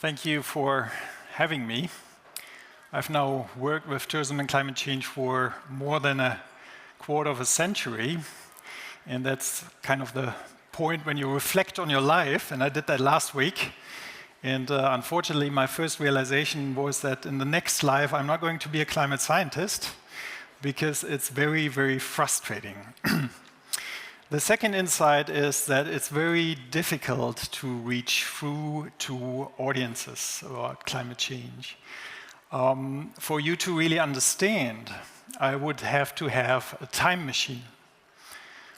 Thank you for having me. I've now worked with tourism and climate change for more than a quarter of a century, and that's kind of the point when you reflect on your life, and I did that last week. And unfortunately, my first realization was that in the next life, I'm not going to be a climate scientist, because it's very, very frustrating. The second insight is that it's very difficult to reach through to audiences about climate change. For you to really understand, I would have to have a time machine.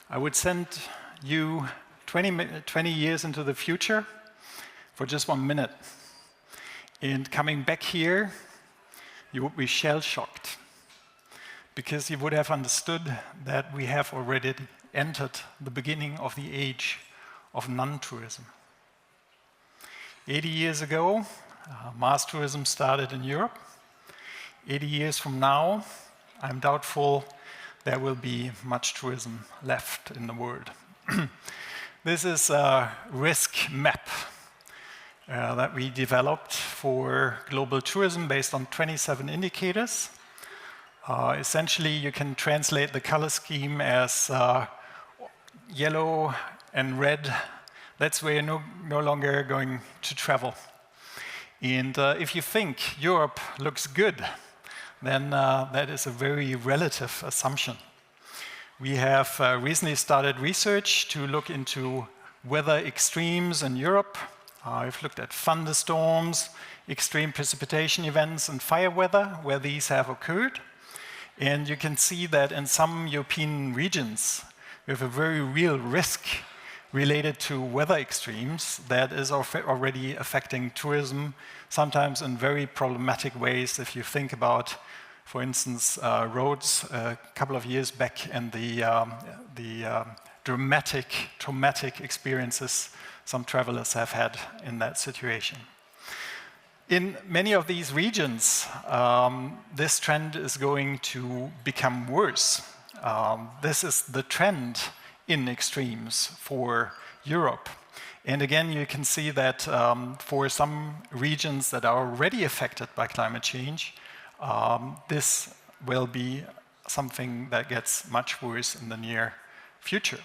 I would send you 20 years into the future for just 1 minute. And coming back here, you would be shell-shocked, because you would have understood that we have already entered the beginning of the age of non-tourism. 80 years ago, mass tourism started in Europe. 80 years from now, I'm doubtful there will be much tourism left in the world. This is a risk map that we developed for global tourism based on 27 indicators. Essentially, you can translate the color scheme as yellow and red. That's where you're no longer going to travel. And if you think Europe looks good, then that is a very relative assumption. We have recently started research to look into weather extremes in Europe. I've looked at thunderstorms, extreme precipitation events, and fire weather, where these have occurred. And you can see that in some European regions, we have a very real risk related to weather extremes that is already affecting tourism, sometimes in very problematic ways. If you think about, for instance, roads a couple of years back and the dramatic, traumatic experiences some travelers have had in that situation. In many of these regions, this trend is going to become worse. This is the trend in extremes for Europe. And again, you can see that for some regions that are already affected by climate change, this will be something that gets much worse in the near future.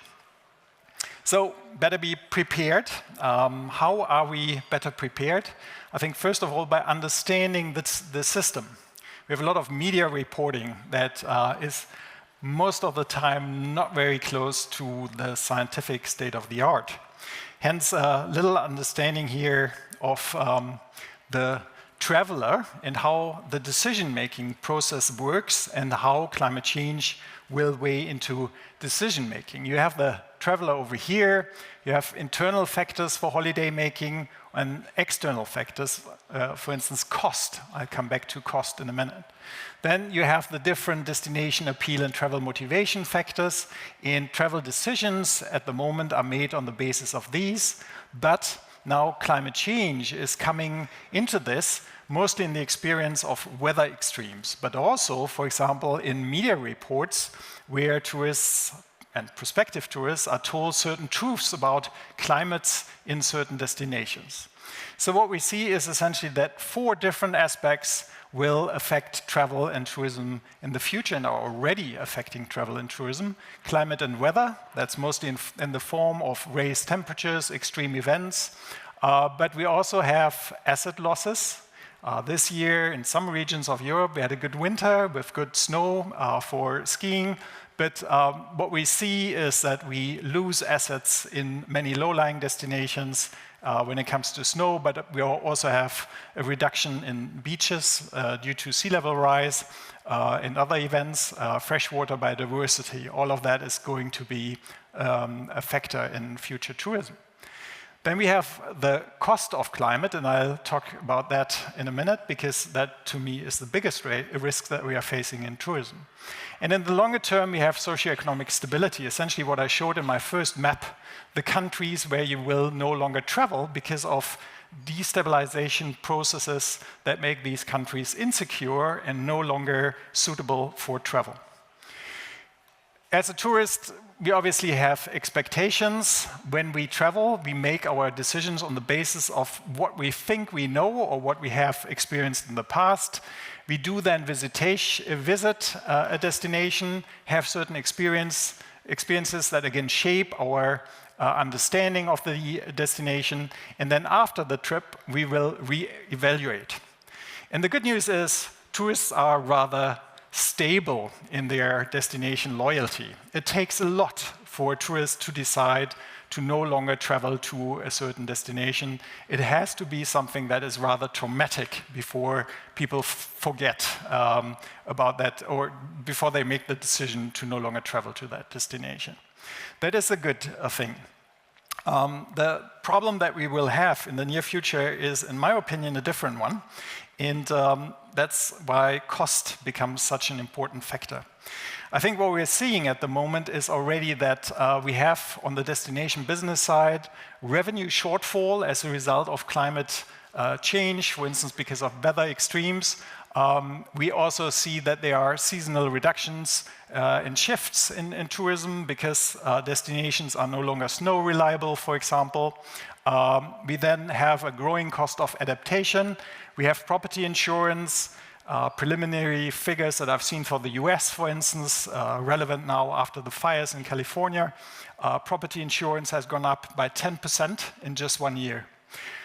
So, better be prepared. How are we better prepared? I think, first of all, by understanding the system. We have a lot of media reporting that is most of the time not very close to the scientific state of the art. Hence, a little understanding here of the traveler and how the decision-making process works and how climate change will weigh into decision-making. You have the traveler over here, you have internal factors for holiday making and external factors, for instance, cost. I'll come back to cost in a minute. Then you have the different destination appeal and travel motivation factors, and travel decisions at the moment are made on the basis of these, but now climate change is coming into this, mostly in the experience of weather extremes, but also, for example, in media reports where tourists and prospective tourists are told certain truths about climates in certain destinations. So what we see is essentially that 4 different aspects will affect travel and tourism in the future and are already affecting travel and tourism. Climate and weather, that's mostly in the form of raised temperatures, extreme events, but we also have asset losses. This year, in some regions of Europe, we had a good winter with good snow for skiing. But what we see is that we lose assets in many low-lying destinations when it comes to snow, but we also have a reduction in beaches due to sea level rise and other events, freshwater biodiversity. All of that is going to be a factor in future tourism. Then we have the cost of climate, and I'll talk about that in a minute, because that, to me, is the biggest risk that we are facing in tourism. And in the longer term, we have socioeconomic stability, essentially what I showed in my first map, the countries where you will no longer travel because of destabilization processes that make these countries insecure and no longer suitable for travel. As a tourist, we obviously have expectations. When we travel, we make our decisions on the basis of what we think we know or what we have experienced in the past. We do then visit a destination, have certain experiences that again shape our understanding of the destination, and then after the trip, we will re-evaluate. And the good news is tourists are rather stable in their destination loyalty. It takes a lot for tourists to decide to no longer travel to a certain destination. It has to be something that is rather traumatic before people forget about that, or before they make the decision to no longer travel to that destination. That is a good thing. The problem that we will have in the near future is, in my opinion, a different one. And that's why cost becomes such an important factor. I think what we're seeing at the moment is already that we have, on the destination business side, revenue shortfall as a result of climate change, for instance, because of weather extremes. We also see that there are seasonal reductions in shifts in tourism because destinations are no longer snow reliable, for example. We then have a growing cost of adaptation. We have property insurance, preliminary figures that I've seen for the US, for instance, relevant now after the fires in California. Property insurance has gone up by 10% in just 1 year.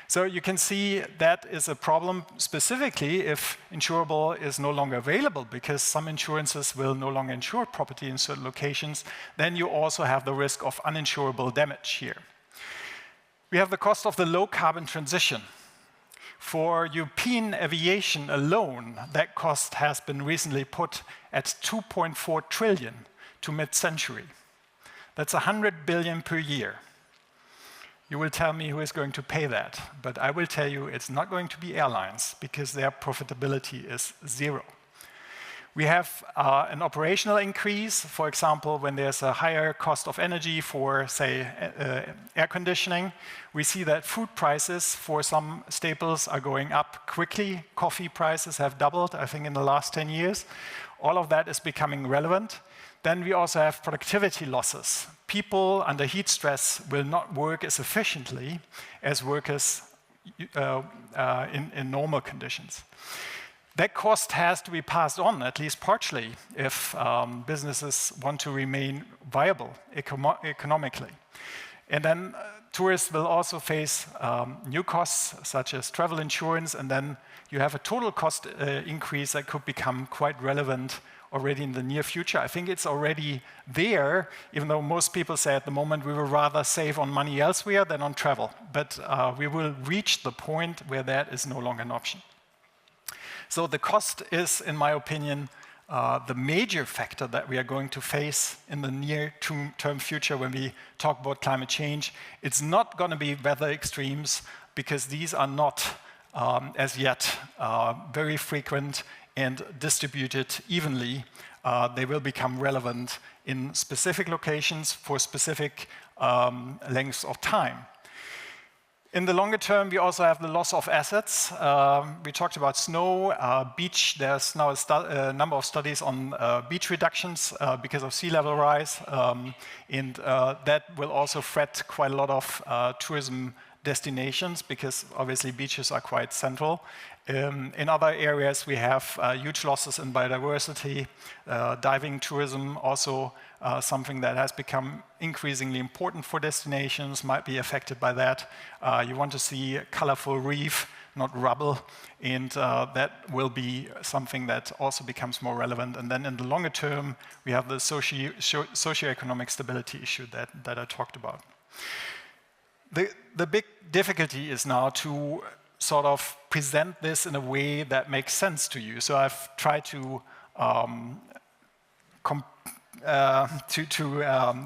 So you can see that is a problem specifically if insurable is no longer available, because some insurances will no longer insure property in certain locations. Then you also have the risk of uninsurable damage here. We have the cost of the low carbon transition. For European aviation alone, that cost has been recently put at 2.4 trillion to mid-century. That's 100 billion per year. You will tell me who is going to pay that, but I will tell you it's not going to be airlines because their profitability is zero. We have an operational increase, for example, when there's a higher cost of energy for, say, air conditioning. We see that food prices for some staples are going up quickly. Coffee prices have doubled, I think, in the last 10 years. All of that is becoming relevant. Then we also have productivity losses. People under heat stress will not work as efficiently as workers in normal conditions. That cost has to be passed on, at least partially, if businesses want to remain viable economically. And then tourists will also face new costs, such as travel insurance, and then you have a total cost increase that could become quite relevant already in the near future. I think it's already there, even though most people say at the moment we will rather save on money elsewhere than on travel. But we will reach the point where that is no longer an option. So the cost is, in my opinion, the major factor that we are going to face in the near-term future when we talk about climate change. It's not going to be weather extremes, because these are not, as yet, very frequent and distributed evenly. They will become relevant in specific locations for specific lengths of time. In the longer term, we also have the loss of assets. We talked about snow, beach. There's now a number of studies on beach reductions because of sea level rise. And that will also threat quite a lot of tourism destinations, because obviously beaches are quite central. In other areas, we have huge losses in biodiversity. Diving tourism, also something that has become increasingly important for destinations, might be affected by that. You want to see a colorful reef, not rubble, and that will be something that also becomes more relevant. And then in the longer term, we have the socioeconomic stability issue that I talked about. The big difficulty is now to sort of present this in a way that makes sense to you. So I've tried to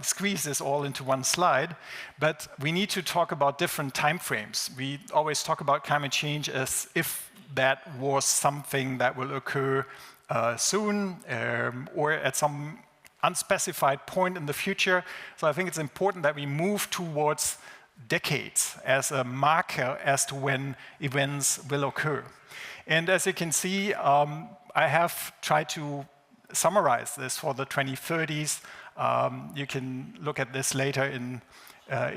squeeze this all into one slide, but we need to talk about different time frames. We always talk about climate change as if that was something that will occur soon or at some unspecified point in the future. So I think it's important that we move towards decades as a marker as to when events will occur. And as you can see, I have tried to summarize this for the 2030s. You can look at this later in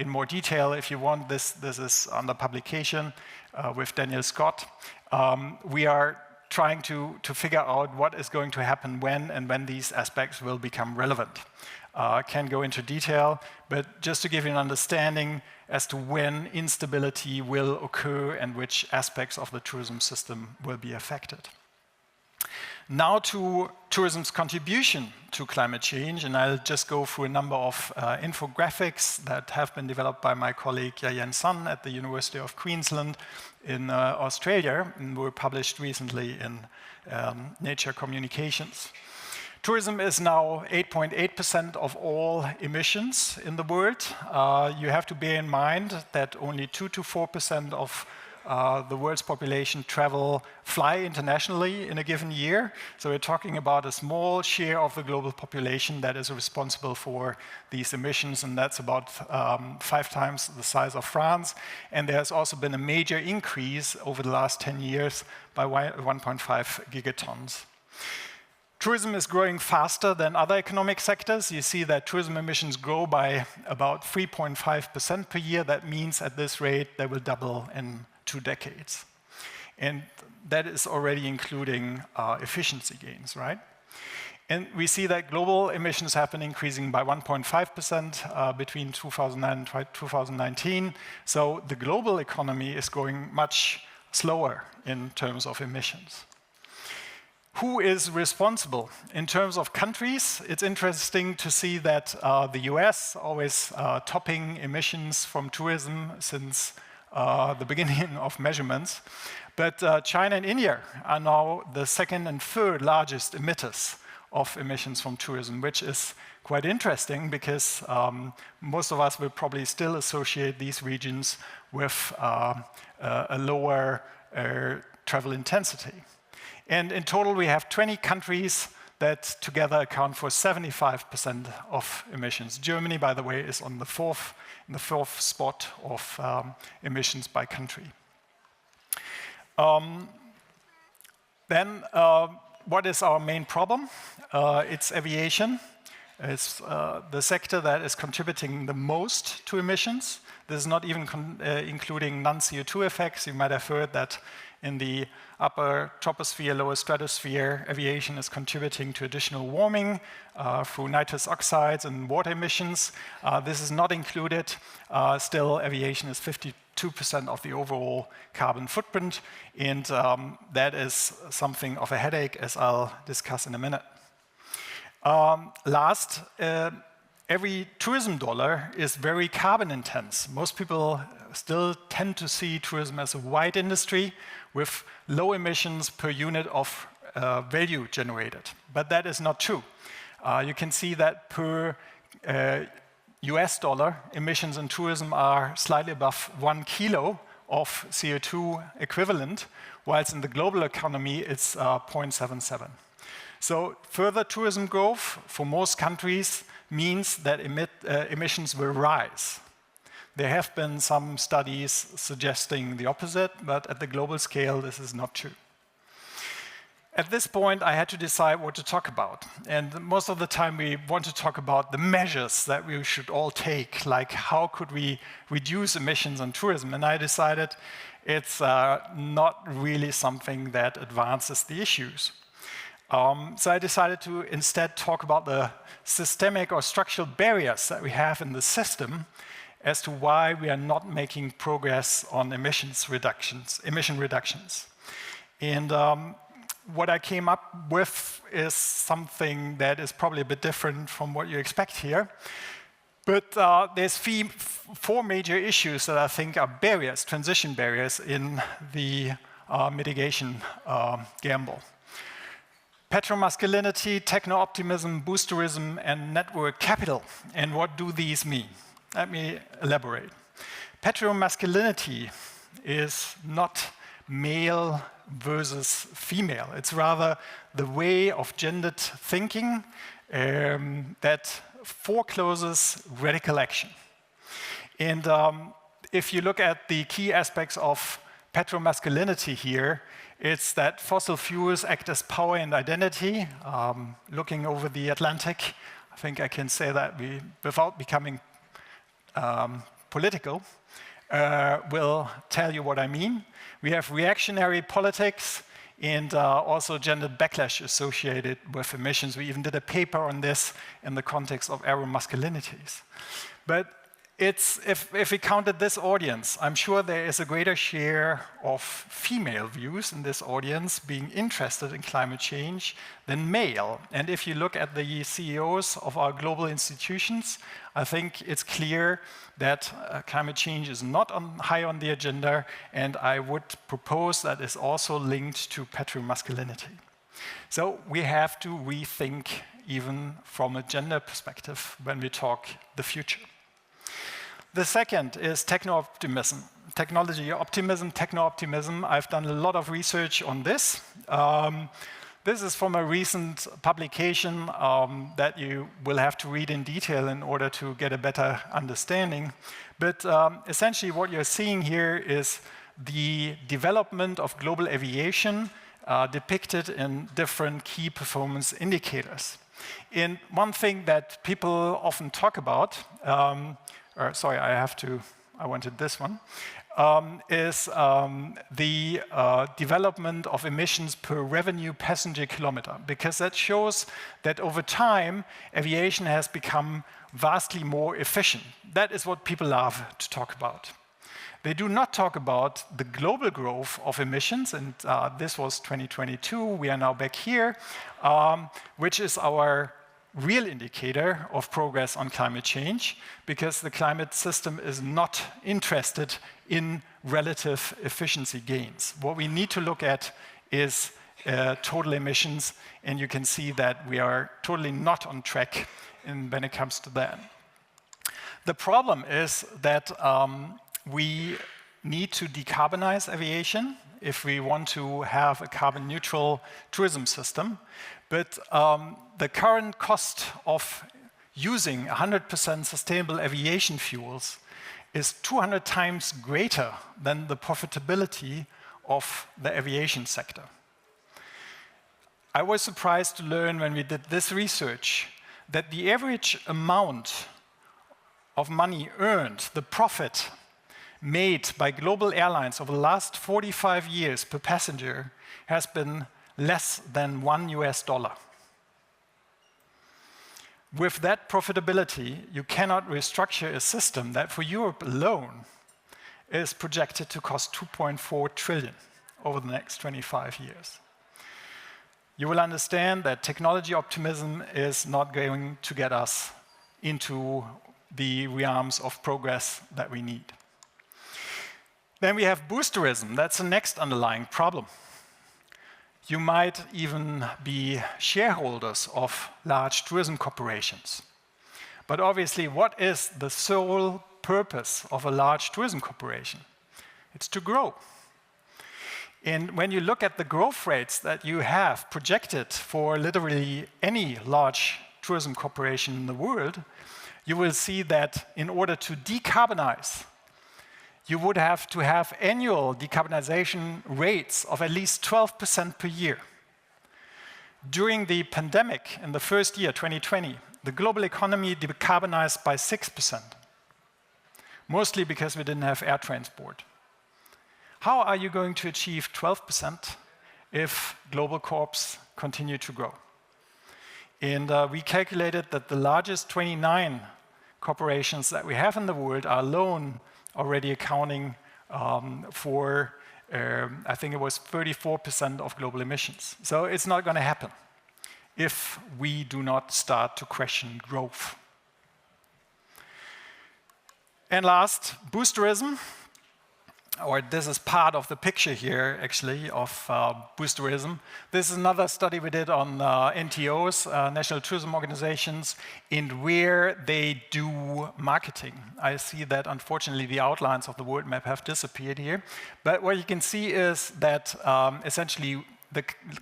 more detail if you want. This is under publication with Daniel Scott. We are trying to figure out what is going to happen when these aspects will become relevant. Can't go into detail, but just to give you an understanding as to when instability will occur and which aspects of the tourism system will be affected. Now to tourism's contribution to climate change, and I'll just go through a number of infographics that have been developed by my colleague Yayen Sun at the University of Queensland in Australia, and were published recently in Nature Communications. Tourism is now 8.8% of all emissions in the world. You have to bear in mind that only 2 to 4% of the world's population fly internationally in a given year. So we're talking about a small share of the global population that is responsible for these emissions, and that's about 5 times the size of France. And there's also been a major increase over the last 10 years by 1.5 gigatons. Tourism is growing faster than other economic sectors. You see that tourism emissions grow by about 3.5% per year. That means at this rate, they will double in 2 decades. And that is already including efficiency gains, right? And we see that global emissions have been increasing by 1.5% between 2009 and 2019. So the global economy is going much slower in terms of emissions. Who is responsible? In terms of countries, it's interesting to see that the US, always topping emissions from tourism since the beginning of measurements, but China and India are now the second and third largest emitters of emissions from tourism, which is quite interesting because most of us will probably still associate these regions with a lower travel intensity. And in total, we have 20 countries that together account for 75% of emissions. Germany, by the way, is on the fourth spot of emissions by country. Then, what is our main problem? It's aviation. It's the sector that is contributing the most to emissions. This is not even including non-CO2 effects. You might have heard that in the upper troposphere, lower stratosphere, aviation is contributing to additional warming through nitrous oxides and water emissions. This is not included. Still, aviation is 52% of the overall carbon footprint, and that is something of a headache, as I'll discuss in a minute. Last, every tourism dollar is very carbon intense. Most people still tend to see tourism as a white industry with low emissions per unit of value generated. But that is not true. You can see that per US dollar, emissions in tourism are slightly above 1 kilo of CO2 equivalent, whilst in the global economy it's 0.77. So further tourism growth for most countries means that emissions will rise. There have been some studies suggesting the opposite, but at the global scale, this is not true. At this point, I had to decide what to talk about. And most of the time, we want to talk about the measures that we should all take, like how could we reduce emissions on tourism? And I decided it's not really something that advances the issues. So I decided to instead talk about the systemic or structural barriers that we have in the system as to why we are not making progress on emission reductions. And what I came up with is something that is probably a bit different from what you expect here. But there's 4 major issues that I think are barriers, transition barriers in the mitigation gamble. Petromasculinity, techno-optimism, boosterism, and network capital. And what do these mean? Let me elaborate. Petromasculinity is not male versus female. It's rather the way of gendered thinking that forecloses radical action. And if you look at the key aspects of petromasculinity here, it's that fossil fuels act as power and identity. Looking over the Atlantic, think I can say that without becoming political, will tell you what I mean. We have reactionary politics and also gender backlash associated with emissions. We even did a paper on this in the context of aeromasculinities. But if we counted this audience, I'm sure there is a greater share of female views in this audience being interested in climate change than male. And if you look at the CEOs of our global institutions, I think it's clear that climate change is not high on the agenda, and I would propose that it's also linked to patriarchomasculinity. So we have to rethink even from a gender perspective when we talk the future. The second is techno-optimism. Technology optimism, techno-optimism. I've done a lot of research on this. This is from a recent publication that you will have to read in detail in order to get a better understanding. But essentially what you're seeing here is the development of global aviation depicted in different key performance indicators. And one thing that people often talk about, sorry, I wanted this one, is the development of emissions per revenue passenger kilometer, because that shows that over time, aviation has become vastly more efficient. That is what people love to talk about. They do not talk about the global growth of emissions, and this was 2022, we are now back here, which is our real indicator of progress on climate change, because the climate system is not interested in relative efficiency gains. What we need to look at is total emissions, and you can see that we are totally not on track when it comes to that. The problem is that we need to decarbonize aviation if we want to have a carbon neutral tourism system. But the current cost of using 100% sustainable aviation fuels is 200 times greater than the profitability of the aviation sector. I was surprised to learn when we did this research that the average amount of money earned, the profit made by global airlines over the last 45 years per passenger has been less than $1 US. With that profitability, you cannot restructure a system that for Europe alone is projected to cost 2.4 trillion over the next 25 years. You will understand that technology optimism is not going to get us into the realms of progress that we need. Then we have boosterism. That's the next underlying problem. You might even be shareholders of large tourism corporations. But obviously, what is the sole purpose of a large tourism corporation? It's to grow. And when you look at the growth rates that you have projected for literally any large tourism corporation in the world, you will see that in order to decarbonize, you would have to have annual decarbonization rates of at least 12% per year. During the pandemic, in the first year, 2020, the global economy decarbonized by 6%, mostly because we didn't have air transport. How are you going to achieve 12% if global corps continue to grow? And we calculated that the largest 29 corporations that we have in the world are alone already accounting for, I think it was 34% of global emissions. So it's not going to happen if we do not start to question growth. And last, boosterism, or this is part of the picture here, actually, of boosterism. This is another study we did on NTOs, National Tourism Organizations, and where they do marketing. I see that, unfortunately, the outlines of the world map have disappeared here. But what you can see is that, essentially,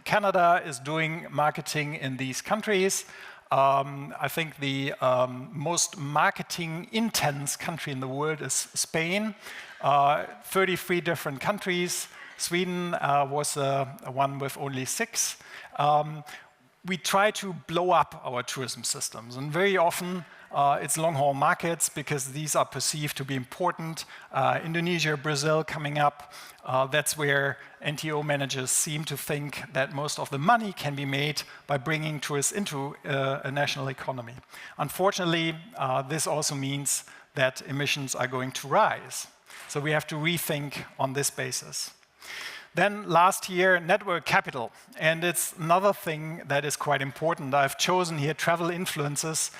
Canada is doing marketing in these countries. I think the most marketing-intense country in the world is Spain. 33 different countries. Sweden was one with only 6. we try to blow up our tourism systems. And very often, it's long-haul markets because these are perceived to be important. Indonesia, Brazil coming up, that's where NTO managers seem to think that most of the money can be made by bringing tourists into a national economy. Unfortunately, this also means that emissions are going to rise. So we have to rethink on this basis. Then last year, network capital. And it's another thing that is quite important. I've chosen here travel influencers.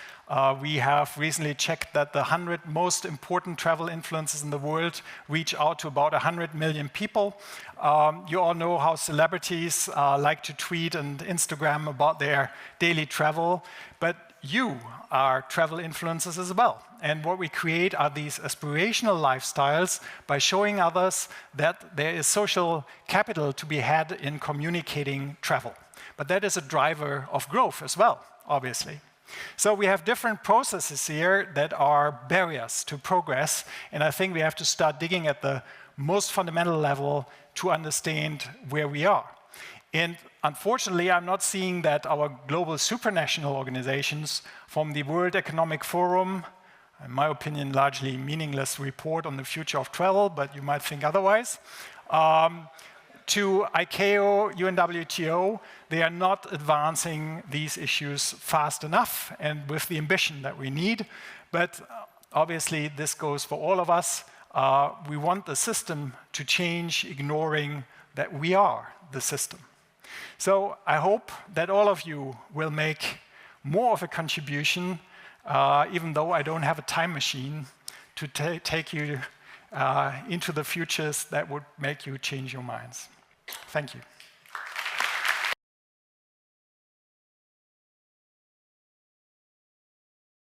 We have recently checked that the 100 most important travel influencers in the world reach out to about 100 million people. You all know how celebrities like to tweet and Instagram about their daily travel, but you are travel influencers as well. And what we create are these aspirational lifestyles by showing others that there is social capital to be had in communicating travel. But that is a driver of growth as well, obviously. So we have different processes here that are barriers to progress, and I think we have to start digging at the most fundamental level to understand where we are. And unfortunately, I'm not seeing that our global supranational organizations, from the World Economic Forum, in my opinion, largely meaningless report on the future of travel, but you might think otherwise, to ICAO, UNWTO, they are not advancing these issues fast enough and with the ambition that we need. But obviously, this goes for all of us. We want the system to change, ignoring that we are the system. So I hope that all of you will make more of a contribution, even though I don't have a time machine to take you into the futures that would make you change your minds. Thank you.